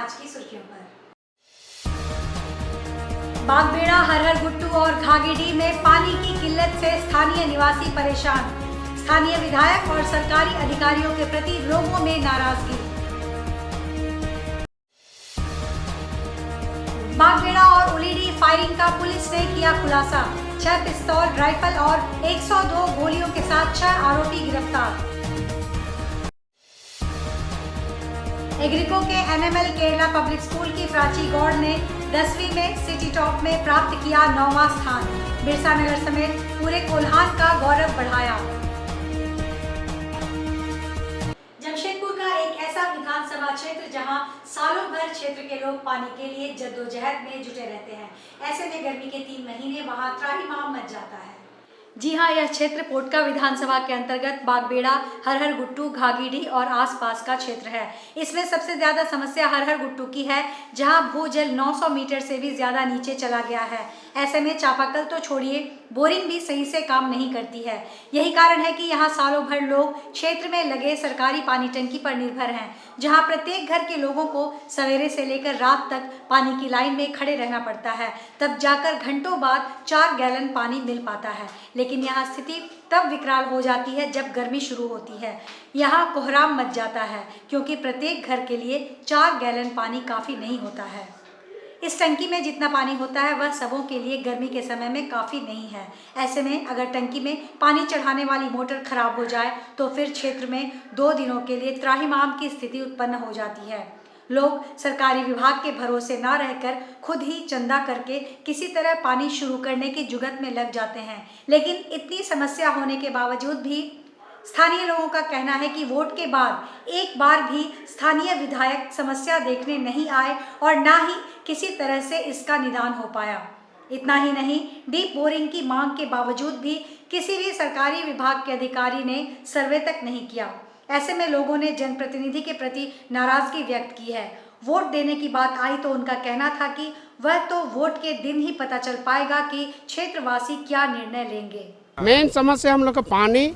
आज की सुर्खियों पर। बागबेड़ा, हरहर गुट्टू और घागीडीह में पानी की किल्लत से स्थानीय निवासी परेशान। स्थानीय विधायक और सरकारी अधिकारियों के प्रति लोगों में नाराजगी। बागबेड़ा और उलीडीह फायरिंग का पुलिस ने किया खुलासा। 6 पिस्तौल, राइफल और 102 गोलियों के साथ 6 आरोपी गिरफ्तार। एग्रीको के एनएमएल केरला पब्लिक स्कूल की प्राची गौड़ ने 10वीं में सिटी टॉप में प्राप्त किया 9वां स्थान। बिरसा नगर समेत पूरे कोल्हान का गौरव बढ़ाया। जमशेदपुर का एक ऐसा विधानसभा क्षेत्र जहां सालों भर क्षेत्र के लोग पानी के लिए जद्दोजहद में जुटे रहते हैं। ऐसे में गर्मी के 3 महीने वहां त्राहिमाम मच जाता है। जी हाँ, यह क्षेत्र पोटका विधानसभा के अंतर्गत बागबेड़ा, हरहर गुट्टू, घागीडीह और आसपास का क्षेत्र है। इसमें सबसे ज्यादा समस्या हरहर गुट्टू की है, जहां भूजल 900 मीटर से भी ज्यादा नीचे चला गया है। ऐसे में चापाकल तो छोड़िए, बोरिंग भी सही से काम नहीं करती है। यही कारण है कि यहाँ सालों भर लोग क्षेत्र में लगे सरकारी पानी टंकी पर निर्भर हैं, जहाँ प्रत्येक घर के लोगों को सवेरे से लेकर रात तक पानी की लाइन में खड़े रहना पड़ता है। तब जाकर घंटों बाद 4 गैलन पानी मिल पाता है। लेकिन यहाँ स्थिति तब विकराल हो जाती है जब गर्मी शुरू होती है। यहाँ कोहराम मच जाता है, क्योंकि प्रत्येक घर के लिए 4 गैलन पानी काफ़ी नहीं होता है। इस टंकी में जितना पानी होता है वह सबों के लिए गर्मी के समय में काफ़ी नहीं है। ऐसे में अगर टंकी में पानी चढ़ाने वाली मोटर खराब हो जाए तो फिर क्षेत्र में 2 दिनों के लिए त्राहिमाम की स्थिति उत्पन्न हो जाती है। लोग सरकारी विभाग के भरोसे न रहकर खुद ही चंदा करके किसी तरह पानी शुरू करने की जुगत में लग जाते हैं। लेकिन इतनी समस्या होने के बावजूद भी स्थानीय लोगों का कहना है कि वोट के बाद एक बार भी स्थानीय विधायक समस्या देखने नहीं आए और ना ही किसी तरह से इसका निदान हो पाया। इतना ही नहीं, डीप बोरिंग की मांग के बावजूद भी किसी भी सरकारी विभाग के अधिकारी ने सर्वे तक नहीं किया। ऐसे में लोगों ने जनप्रतिनिधि के प्रति नाराजगी व्यक्त की है। वोट देने की बात आई तो उनका कहना था कि वह तो वोट के दिन ही पता चल पाएगा कि क्षेत्रवासी क्या निर्णय लेंगे। मेन समस्या हम लोग का पानी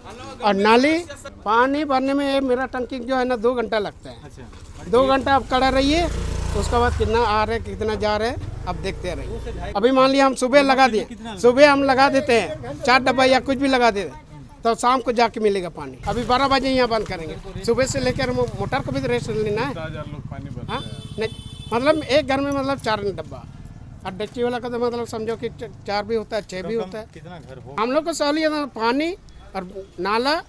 और नाली। पानी भरने में मेरा टंकी जो है ना 2 घंटा लगता है। 2 घंटा अब खड़ा रहिए, उसके बाद कितना आ रहे कितना जा रहे अब देखते रहिए। अभी मान लिया हम सुबह लगा दिए, सुबह हम लगा देते हैं 4 डब्बा या कुछ भी लगा देते हैं, तो शाम को जाके मिलेगा पानी। अभी 12 बजे यहाँ बंद करेंगे। सुबह से लेकर मोटर को भी तो रेस्ट लेना है। हाँ नहीं, मतलब एक घर में मतलब 4 डब्बा और डेक्ची वाला का तो मतलब समझो कि 4 भी होता है, 6 भी होता है। कितना घर हो? हम लोग को सहूलियत है पानी और नाला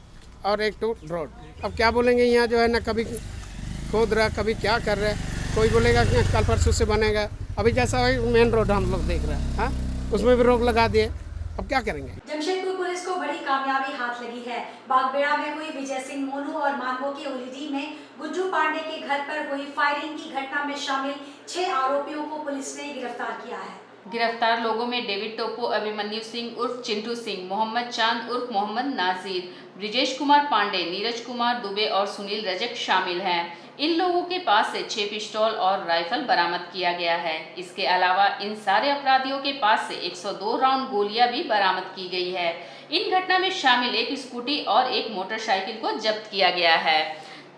और एक तो रोड। अब क्या बोलेंगे, यहाँ जो है ना कभी खोद रहा कभी क्या कर रहा है। कोई बोलेगा कि कल परसों से बनेगा। अभी जैसा मेन रोड हम लोग देख रहे हैं, हाँ उसमें भी रोक लगा दिए। अब क्या करेंगे। जमशेदपुर पुलिस को बड़ी कामयाबी हाथ लगी है। बागबेड़ा में हुई विजय सिंह मोनू और मानगो के उलीडीह में गुज्जू पांडे के घर पर हुई फायरिंग की घटना में शामिल 6 आरोपियों को पुलिस ने गिरफ्तार किया है। गिरफ्तार लोगों में डेविड टोपो, अभिमन्यु सिंह उर्फ चिंटू सिंह, मोहम्मद चांद उर्फ मोहम्मद नाजीर, ब्रिजेश कुमार पांडे, नीरज कुमार दुबे और सुनील रजक शामिल हैं। इन लोगों के पास से 6 पिस्तौल और राइफल बरामद किया गया है। इसके अलावा इन सारे अपराधियों के पास से 102 राउंड गोलियां भी बरामद की गई है। इन घटना में शामिल एक स्कूटी और एक मोटरसाइकिल को जब्त किया गया है।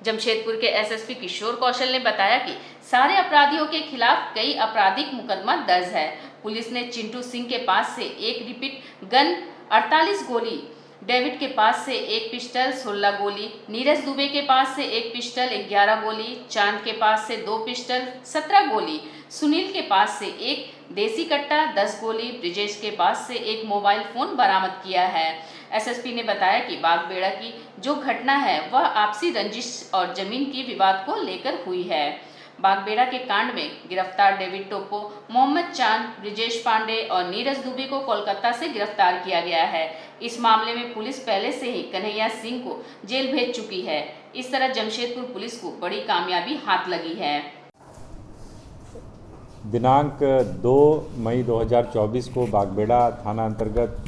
जमशेदपुर के एसएसपी किशोर कौशल ने बताया कि सारे अपराधियों के खिलाफ कई आपराधिक मुकदमा दर्ज है। पुलिस ने चिंटू सिंह के पास से एक रिपीट गन 48 गोली, डेविड के पास से एक पिस्टल 16 गोली, नीरज दुबे के पास से एक पिस्टल 11 गोली, चांद के पास से 2 पिस्टल 17 गोली, सुनील के पास से एक देसी कट्टा 10 गोली, ब्रिजेश के पास से एक मोबाइल फोन बरामद किया है। एसएसपी ने बताया कि बागबेड़ा की जो घटना है वह आपसी रंजिश और जमीन की विवाद को लेकर हुई है। बागबेड़ा के कांड में गिरफ्तार डेविड टोपो, मोहम्मद चांद, ब्रिजेश पांडे और नीरज दुबे को कोलकाता से गिरफ्तार किया गया है। इस मामले में पुलिस पहले से ही कन्हैया सिंह को जेल भेज चुकी है। इस तरह जमशेदपुर पुलिस को बड़ी कामयाबी हाथ लगी है। दिनांक 2 मई 2024 को बागबेड़ा थाना अंतर्गत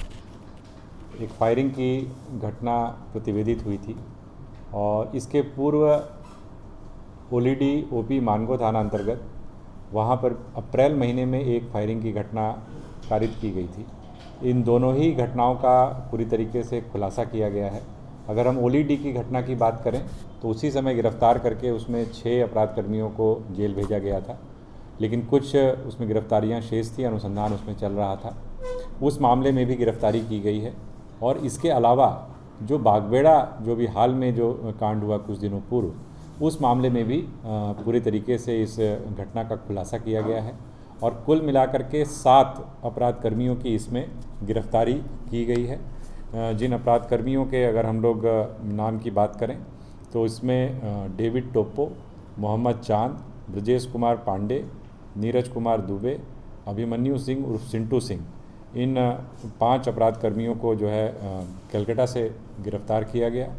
एक फायरिंग की घटना प्रतिवेदित हुई थी और इसके पूर्व उलीडीह ओपी मानगो थाना अंतर्गत वहाँ पर अप्रैल महीने में एक फायरिंग की घटना कारित की गई थी। इन दोनों ही घटनाओं का पूरी तरीके से खुलासा किया गया है अगर हम ओलीडी की घटना की बात करें तो उसी समय गिरफ्तार करके उसमें 6 अपराध कर्मियों को जेल भेजा गया था, लेकिन कुछ उसमें गिरफ्तारियां शेष थी, अनुसंधान उसमें चल रहा था। उस मामले में भी गिरफ्तारी की गई है। और इसके अलावा जो बागबेड़ा जो भी हाल में जो कांड हुआ कुछ दिनों पूर्व, उस मामले में भी पूरे तरीके से इस घटना का खुलासा किया गया है और कुल मिलाकर के 7 अपराध कर्मियों की इसमें गिरफ्तारी की गई है। जिन अपराध कर्मियों के अगर हम लोग नाम की बात करें तो इसमें डेविड टोप्पो, मोहम्मद चांद, ब्रजेश कुमार पांडे, नीरज कुमार दुबे, अभिमन्यु सिंह उर्फ चिंटू सिंह, इन 5 अपराध कर्मियों को जो है कलकत्ता से गिरफ्तार किया गया।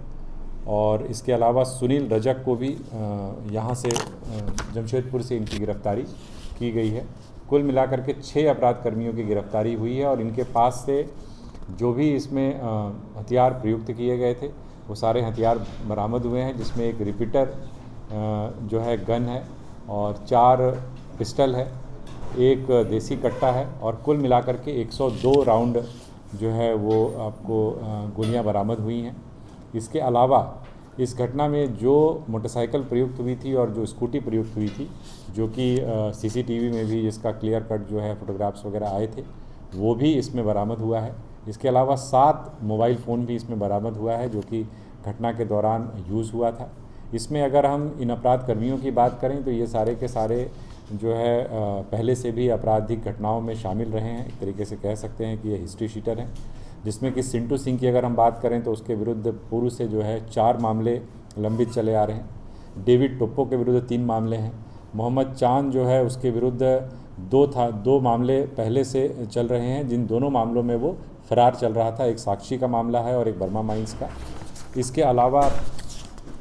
और इसके अलावा सुनील रजक को भी यहाँ से जमशेदपुर से इनकी गिरफ्तारी की गई है। कुल मिलाकर के 6 अपराध कर्मियों की गिरफ्तारी हुई है और इनके पास से जो भी इसमें हथियार प्रयुक्त किए गए थे वो सारे हथियार बरामद हुए हैं, जिसमें एक रिपीटर जो है गन है और 4 पिस्टल है, एक देसी कट्टा है और कुल मिलाकर के 102 राउंड जो है वो आपको गोलियां बरामद हुई हैं। इसके अलावा इस घटना में जो मोटरसाइकिल प्रयुक्त हुई थी और जो स्कूटी प्रयुक्त हुई थी, जो कि सीसीटीवी में भी जिसका क्लियर कट जो है फोटोग्राफ्स वगैरह आए थे, वो भी इसमें बरामद हुआ है। इसके अलावा 7 मोबाइल फ़ोन भी इसमें बरामद हुआ है जो कि घटना के दौरान यूज़ हुआ था। इसमें अगर हम इन अपराध कर्मियों की बात करें तो ये सारे के सारे जो है पहले से भी आपराधिक घटनाओं में शामिल रहे हैं। एक तरीके से कह सकते हैं कि ये हिस्ट्री शीटर हैं, जिसमें कि चिंटू सिंह की अगर हम बात करें तो उसके विरुद्ध पूर्व से जो है 4 मामले लंबित चले आ रहे हैं। डेविड टोप्पो के विरुद्ध 3 मामले हैं। मोहम्मद चांद जो है उसके विरुद्ध 2 मामले पहले से चल रहे हैं, जिन दोनों मामलों में वो फरार चल रहा था। एक साक्षी का मामला है और एक बर्मा माइंस का। इसके अलावा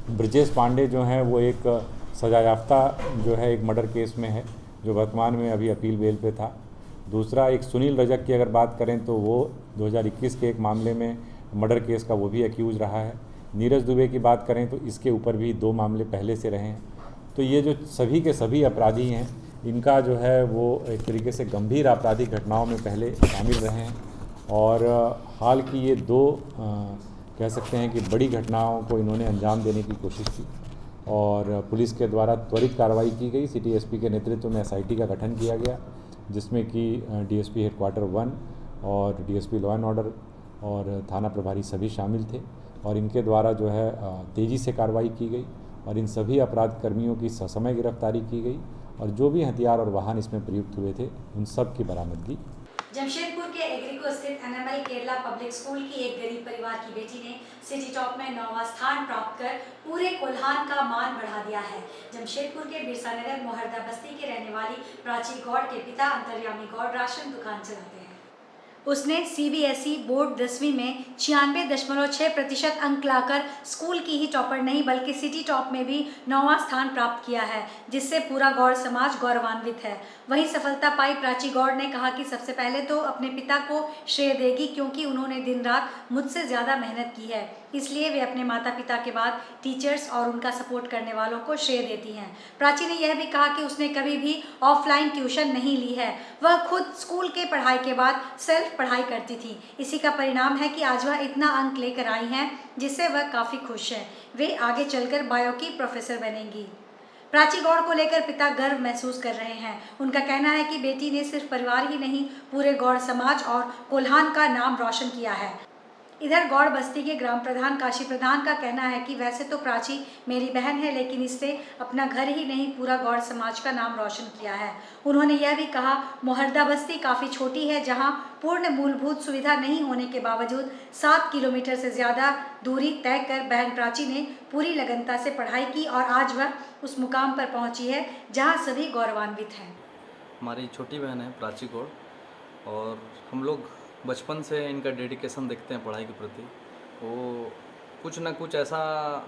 ब्रजेश पांडे जो हैं वो एक सजायाफ्ता जो है एक मर्डर केस में है, जो वर्तमान में अभी अपील बेल पे था। दूसरा एक सुनील रजक की अगर बात करें तो वो 2021 के एक मामले में मर्डर केस का वो भी एक्यूज़ रहा है। नीरज दुबे की बात करें तो इसके ऊपर भी 2 मामले पहले से रहे हैं। तो ये जो सभी के सभी अपराधी हैं, इनका जो है वो एक तरीके से गंभीर आपराधिक घटनाओं में पहले शामिल रहे हैं और हाल की ये 2 कह सकते हैं कि बड़ी घटनाओं को इन्होंने अंजाम देने की कोशिश की और पुलिस के द्वारा त्वरित कार्रवाई की गई। सिटी एसपी के नेतृत्व में एसआईटी का गठन किया गया, जिसमें कि डीएसपी हेडक्वार्टर 1 और डीएसपी लॉ एंड ऑर्डर और थाना प्रभारी सभी शामिल थे और इनके द्वारा जो है तेज़ी से कार्रवाई की गई और इन सभी अपराध कर्मियों की ससमय गिरफ्तारी की गई और जो भी हथियार और वाहन इसमें प्रयुक्त हुए थे उन सब की बरामदगी। जमशेदपुर के एग्रीको स्थित एनएमएल केरला पब्लिक स्कूल की एक गरीब परिवार की बेटी ने सिटी टॉप में 9वां स्थान प्राप्त कर पूरे कोल्हान का मान बढ़ा दिया है। जमशेदपुर के बिरसा नगर मोहर्दा बस्ती के रहने वाली प्राची गौड़ के पिता अंतर्यामी गौड़ राशन दुकान चलाते हैं। उसने सीबीएसई बोर्ड 10वीं में 96.6% अंक लाकर स्कूल की ही टॉपर नहीं बल्कि सिटी टॉप में भी 9वां स्थान प्राप्त किया है, जिससे पूरा गौड़ समाज गौरवान्वित है। वहीं सफलता पाई प्राची गौड़ ने कहा कि सबसे पहले तो अपने पिता को श्रेय देगी, क्योंकि उन्होंने दिन रात मुझसे ज़्यादा मेहनत की है, इसलिए वे अपने माता पिता के बाद टीचर्स और उनका सपोर्ट करने वालों को श्रेय देती हैं। प्राची ने यह भी कहा कि उसने कभी भी ऑफलाइन ट्यूशन नहीं ली है, वह खुद स्कूल के पढ़ाई के बाद सेल्फ पढ़ाई करती थी। इसी का परिणाम है कि आज वह इतना अंक लेकर आई हैं, जिससे वह काफ़ी खुश है। वे आगे चलकर बायो की प्रोफेसर बनेंगी। प्राची गौड़ को लेकर पिता गर्व महसूस कर रहे हैं। उनका कहना है कि बेटी ने सिर्फ परिवार ही नहीं पूरे गौड़ समाज और कोल्हान का नाम रोशन किया है। इधर गौड़ बस्ती के ग्राम प्रधान काशी प्रधान का कहना है कि वैसे तो प्राची मेरी बहन है, लेकिन इससे अपना घर ही नहीं पूरा गौड़ समाज का नाम रोशन किया है। उन्होंने यह भी कहा, मोहर्दा बस्ती काफ़ी छोटी है, जहां पूर्ण मूलभूत सुविधा नहीं होने के बावजूद 7 किलोमीटर से ज़्यादा दूरी तय कर बहन प्राची ने पूरी लगनता से पढ़ाई की और आज वह उस मुकाम पर पहुंची है जहां सभी गौरवान्वित हैं। हमारी छोटी बहन है प्राची गौड़ और हम लोग बचपन से इनका डेडिकेशन देखते हैं पढ़ाई के प्रति। वो कुछ ना कुछ ऐसा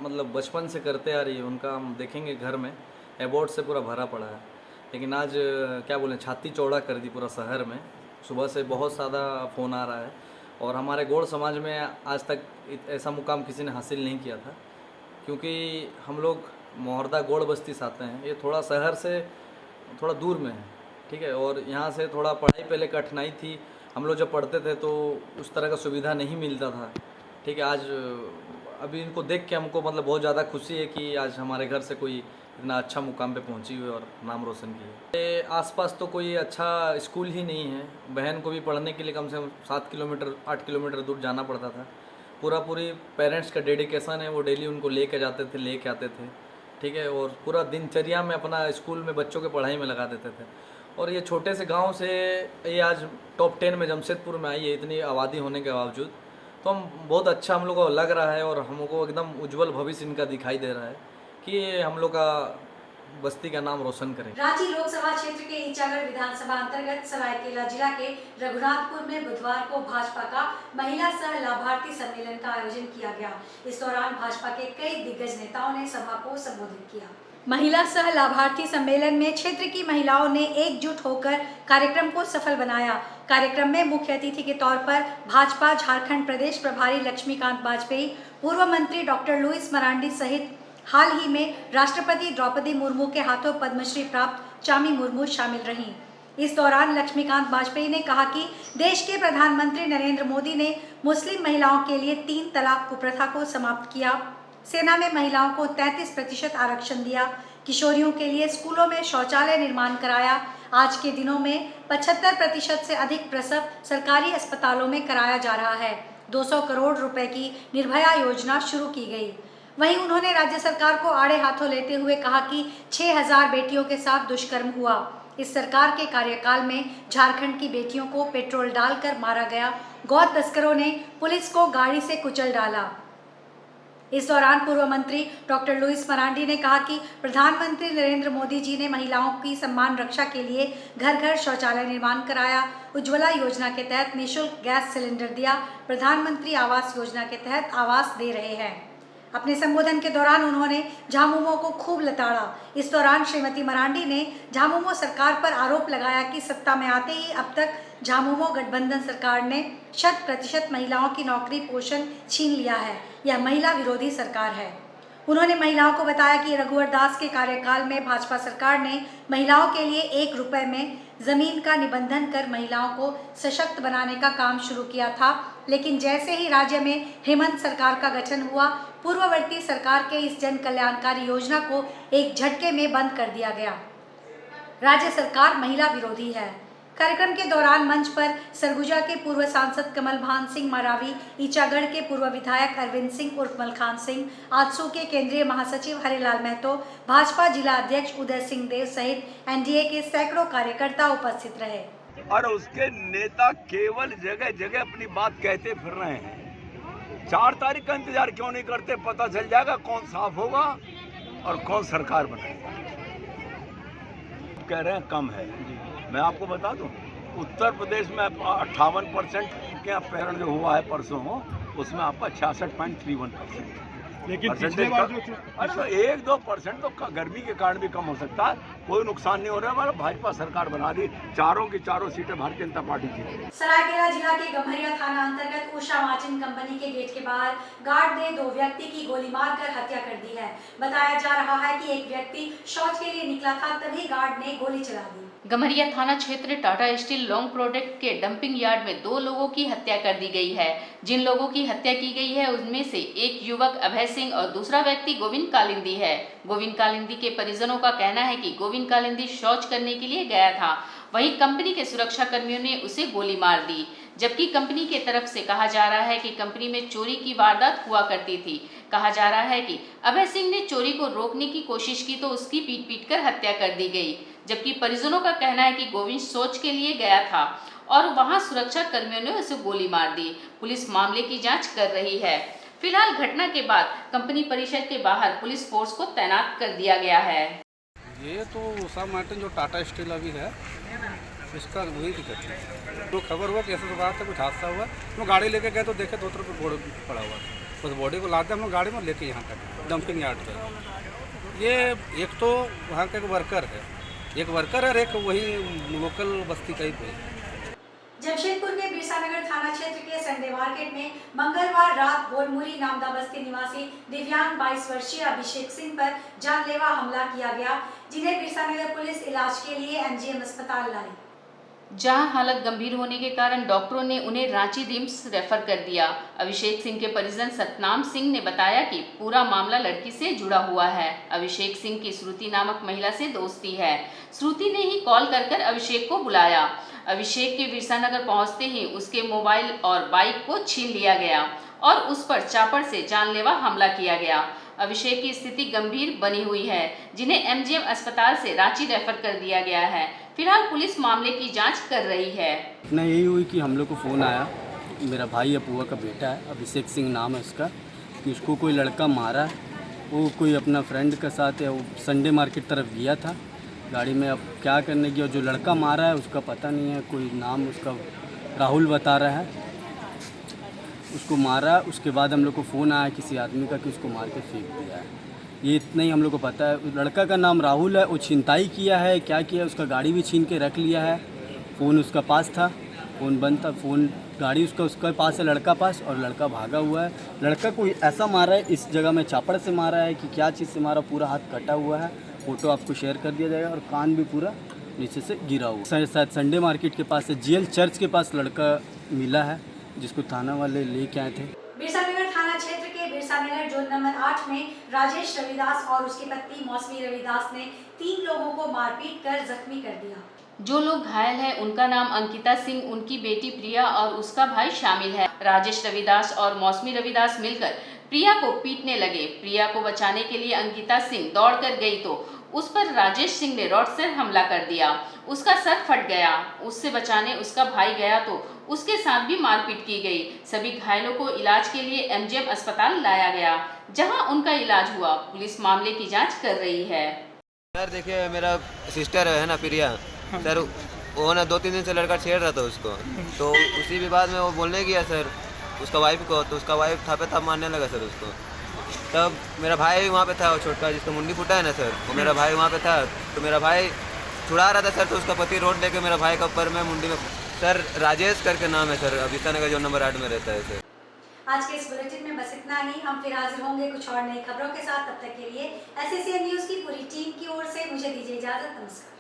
मतलब बचपन से करते आ रही है। उनका हम देखेंगे घर में अवार्ड से पूरा भरा पड़ा है, लेकिन आज क्या बोलें छाती चौड़ा कर दी पूरा शहर में। सुबह से बहुत ज़्यादा फ़ोन आ रहा है और हमारे गौड़ समाज में आज तक ऐसा मुकाम किसी ने हासिल नहीं किया था, क्योंकि हम लोग मोहर्दा गौड़ बस्ती से आते हैं। ये थोड़ा शहर से थोड़ा दूर में है, ठीक है, और यहाँ से थोड़ा पढ़ाई पहले कठिनाई थी। हम लोग जब पढ़ते थे तो उस तरह का सुविधा नहीं मिलता था, ठीक है। आज अभी इनको देख के हमको मतलब बहुत ज़्यादा खुशी है कि आज हमारे घर से कोई इतना अच्छा मुकाम पे पहुंची हुई और नाम रोशन किया। आसपास तो कोई अच्छा स्कूल ही नहीं है, बहन को भी पढ़ने के लिए कम से कम 7 किलोमीटर 8 किलोमीटर दूर जाना पड़ता था। पूरी पेरेंट्स का डेडिकेशन है, वो डेली उनको लेके जाते थे, लेके आते थे, ठीक है, और पूरा दिनचर्या में अपना स्कूल में बच्चों के पढ़ाई में लगा देते थे। और ये छोटे से गांव से ये आज टॉप 10 में जमशेदपुर में आई है, इतनी आबादी होने के बावजूद। तो हम बहुत अच्छा हम लोग को लग रहा है और हमको एकदम उज्जवल भविष्य इनका दिखाई दे रहा है कि ये हम लोग का बस्ती का नाम रोशन करें। रांची लोकसभा क्षेत्र के ईचागढ़ विधानसभा अंतर्गत सरायकेला जिला के रघुनाथपुर में बुधवार को भाजपा का महिला सह लाभार्थी सम्मेलन का आयोजन किया गया। इस दौरान भाजपा के कई दिग्गज नेताओं ने सभा को संबोधित किया। महिला सह लाभार्थी सम्मेलन में क्षेत्र की महिलाओं ने एकजुट होकर कार्यक्रम को सफल बनाया। कार्यक्रम में मुख्य अतिथि के तौर पर भाजपा झारखंड प्रदेश प्रभारी लक्ष्मीकांत वाजपेयी, पूर्व मंत्री डॉक्टर लुइस मरांडी सहित हाल ही में राष्ट्रपति द्रौपदी मुर्मू के हाथों पद्मश्री प्राप्त चामी मुर्मू शामिल रहीं। इस दौरान लक्ष्मीकांत वाजपेयी ने कहा कि देश के प्रधानमंत्री नरेंद्र मोदी ने मुस्लिम महिलाओं के लिए 3 तलाक कुप्रथा को समाप्त किया, सेना में महिलाओं को 33% आरक्षण दिया, किशोरियों के लिए स्कूलों में शौचालय निर्माण कराया। आज के दिनों में 75% से अधिक प्रसव सरकारी अस्पतालों में कराया जा रहा है। 200 करोड़ रुपए की निर्भया योजना शुरू की गई। वहीं उन्होंने राज्य सरकार को आड़े हाथों लेते हुए कहा कि 6000 बेटियों के साथ दुष्कर्म हुआ। इस सरकार के कार्यकाल में झारखंड की बेटियों को पेट्रोल डालकर मारा गया। गौ तस्करों ने पुलिस को गाड़ी से कुचल डाला। इस दौरान पूर्व मंत्री डॉक्टर लुइस मरांडी ने कहा कि प्रधानमंत्री नरेंद्र मोदी जी ने महिलाओं की सम्मान रक्षा के लिए घर घर शौचालय निर्माण कराया, उज्ज्वला योजना के तहत निःशुल्क गैस सिलेंडर दिया, प्रधानमंत्री आवास योजना के तहत आवास दे रहे हैं। अपने संबोधन के दौरान उन्होंने झामुमो को खूब लताड़ा। इस दौरान श्रीमती मरांडी ने झामुमो सरकार पर आरोप लगाया कि सत्ता में आते ही अब तक झामुमो गठबंधन सरकार ने 100% महिलाओं की नौकरी पोषण छीन लिया है। यह महिला विरोधी सरकार है। उन्होंने महिलाओं को बताया कि रघुवर दास के कार्यकाल में भाजपा सरकार ने महिलाओं के लिए 1 रुपए में जमीन का निबंधन कर महिलाओं को सशक्त बनाने का काम शुरू किया था, लेकिन जैसे ही राज्य में हेमंत सरकार का गठन हुआ, पूर्ववर्ती सरकार के इस जन कल्याणकारी योजना को एक झटके में बंद कर दिया गया। राज्य सरकार महिला विरोधी है। कार्यक्रम के दौरान मंच पर सरगुजा के पूर्व सांसद कमल भान सिंह मरावी, ईचागढ़ के पूर्व विधायक अरविंद सिंह उर्फ मलखान सिंह, आजसू के केंद्रीय महासचिव हरिलाल महतो, भाजपा जिला अध्यक्ष उदय सिंह देव सहित एनडीए के सैकड़ों कार्यकर्ता उपस्थित रहे। और उसके नेता केवल जगह जगह अपनी बात कहते फिर रहे हैं। 4 तारीख का इंतजार क्यों नहीं करते? पता चल जाएगा कौन साफ होगा और कौन सरकार बनाएगा। कह रहे हैं कम है, मैं आपको बता दूं, उत्तर प्रदेश में 58% के अपहरण जो हुआ है परसों, उसमें आपका 66.31%। लेकिन पिछले बार जो 1-2% तो गर्मी के कारण भी कम हो सकता है, कोई नुकसान नहीं हो रहा है। हमारा भाजपा सरकार बना दी, चारों की चारों सीटें भारतीय जनता पार्टी जीती। सरायकेला जिला के गम्हरिया थाना अंतर्गत उषा मार्जिन कंपनी के गेट के बाहर गार्ड ने 2 व्यक्ति की गोली मारकर हत्या कर दी है। बताया जा रहा है कि एक व्यक्ति शौच के लिए निकला था, तभी गार्ड ने गोली चला दी। गम्हरिया थाना क्षेत्र टाटा स्टील लॉन्ग प्रोडक्ट के डंपिंग यार्ड में 2 लोगों की हत्या कर दी गई है। जिन लोगों की हत्या की गई है उनमें से एक युवक अभय सिंह और दूसरा व्यक्ति गोविंद कालिंदी है। गोविंद कालिंदी के परिजनों का कहना है कि गोविंद कालिंदी शौच करने के लिए गया था, वहीं कंपनी के सुरक्षा कर्मियों ने उसे गोली मार दी। जबकि कंपनी के तरफ से कहा जा रहा है कि कंपनी में चोरी की वारदात हुआ करती थी। कहा जा रहा है कि अभय सिंह ने चोरी को रोकने की कोशिश की तो उसकी पीट कर हत्या कर दी गई। जबकि परिजनों का कहना है कि गोविंद शौच के लिए गया था और वहां सुरक्षा कर्मियों ने उसे गोली मार दी। पुलिस मामले की जांच कर रही है। फिलहाल घटना के बाद कंपनी परिसर के बाहर पुलिस फोर्स को तैनात कर दिया गया है। ये तो उषा मार्टिन जो टाटा स्टील अभी है, इसका वही दिक्कत है। तो खबर हुआ कि ऐसा तो बात है, कुछ हादसा हुआ, तो गाड़ी लेके गए तो देखे 2 तरफ बॉडी पड़ा हुआ था। उस बॉडी को लाते हम लोग गाड़ी में लेके यहाँ तक डंपिंग यार्ड पर। ये एक तो वहाँ का एक वर्कर है और एक वही लोकल बस्ती का ही कोई। जमशेदपुर के बिरसानगर थाना क्षेत्र के संडे मार्केट में मंगलवार रात गोलमुरी नामदा बस्ती निवासी दिव्यांग 22 वर्षीय अभिषेक सिंह पर जानलेवा हमला किया गया, जिन्हें बिरसानगर पुलिस इलाज के लिए एमजीएम अस्पताल लाई। जहां हालत गंभीर होने के कारण डॉक्टरों ने उन्हें रांची रिम्स रेफर कर दिया। अभिषेक सिंह के परिजन सतनाम सिंह ने बताया कि पूरा मामला लड़की से जुड़ा हुआ है। अभिषेक सिंह की श्रुति नामक महिला से दोस्ती है। श्रुति ने ही कॉल कर अभिषेक को बुलाया। अभिषेक के बिरसानगर पहुंचते ही उसके मोबाइल और बाइक को छीन लिया गया और उस पर चापड़ से जानलेवा हमला किया गया। अभिषेक की स्थिति गंभीर बनी हुई है, जिन्हें एमजीएम अस्पताल से रांची रेफर कर दिया गया है। फिलहाल पुलिस मामले की जांच कर रही है। ना यही हुई कि हम लोग को फ़ोन आया, मेरा भाई अपुआ का बेटा है, अभिषेक सिंह नाम है उसका, कि उसको कोई लड़का मारा है। वो कोई अपना फ्रेंड के साथ है, वो संडे मार्केट तरफ गया था गाड़ी में। अब क्या करने गया, जो लड़का मारा है उसका पता नहीं है, कोई नाम उसका राहुल बता रहा है, उसको मारा। उसके बाद हम लोग को फ़ोन आया किसी आदमी का कि उसको मार के फेंक दिया है। ये इतना ही हम लोग को पता है। लड़का का नाम राहुल है, वो छिनताई किया है, क्या किया, उसका गाड़ी भी छीन के रख लिया है। फ़ोन उसका पास था, फ़ोन बंद था, फ़ोन गाड़ी उसका पास है, लड़का पास, और लड़का भागा हुआ है। लड़का कोई ऐसा मारा है, इस जगह में चापड़ से मारा है कि क्या चीज़ से मारा, पूरा हाथ कटा हुआ है। फ़ोटो आपको शेयर कर दिया जाएगा, और कान भी पूरा नीचे से गिरा हुआ। शायद संडे मार्केट के पास है, जीएल चर्च के पास लड़का मिला है, जिसको थाना वाले लेके आए थे। बिरसानगर थाना क्षेत्र के बिरसानगर जोन नंबर 8 में राजेश रविदास और उसकी पत्नी मौसमी रविदास ने 3 लोगों को मारपीट कर जख्मी कर दिया। जो लोग घायल हैं उनका नाम अंकिता सिंह, उनकी बेटी प्रिया और उसका भाई शामिल है। राजेश रविदास और मौसमी रविदास मिलकर प्रिया को पीटने लगे। प्रिया को बचाने के लिए अंकिता सिंह दौड़कर गई तो उस पर राजेश सिंह ने रॉड से हमला कर दिया। उसका सर फट गया। उससे बचाने उसका भाई गया तो उसके साथ भी मारपीट की गई। सभी घायलों को इलाज के लिए एमजीएम अस्पताल लाया गया, जहां उनका इलाज हुआ। पुलिस मामले की जांच कर रही है। सर देखिए, मेरा सिस्टर है ना प्रिया सर, वो ना 2-3 दिन से लड़का छेड़ रहा था उसको, तो उसी विवाद में वो बोलने गया सर उसका वाइफ को, तो उसका वाइफ थापे थाप मारने लगा सर उसको। तब मेरा भाई वहाँ पे था, वो छोटका जिसका मुंडी फूटा है ना सर, वो मेरा भाई वहाँ पे था। तो मेरा भाई छुड़ा रहा था सर, तो उसका पति रोड लेके मेरा भाई का ऊपर में मुंडी में, सर राजेश करके नाम है सर, बिरसानगर जो नंबर 8 में रहता है सर। आज के इस बुलेटिन में बस इतना ही। हम फिर हाजिर होंगे कुछ और नई खबरों के साथ। तब तक के लिए एसएससीएन न्यूज़ की पूरी टीम की ओर से मुझे दीजिए इजाजत। नमस्कार।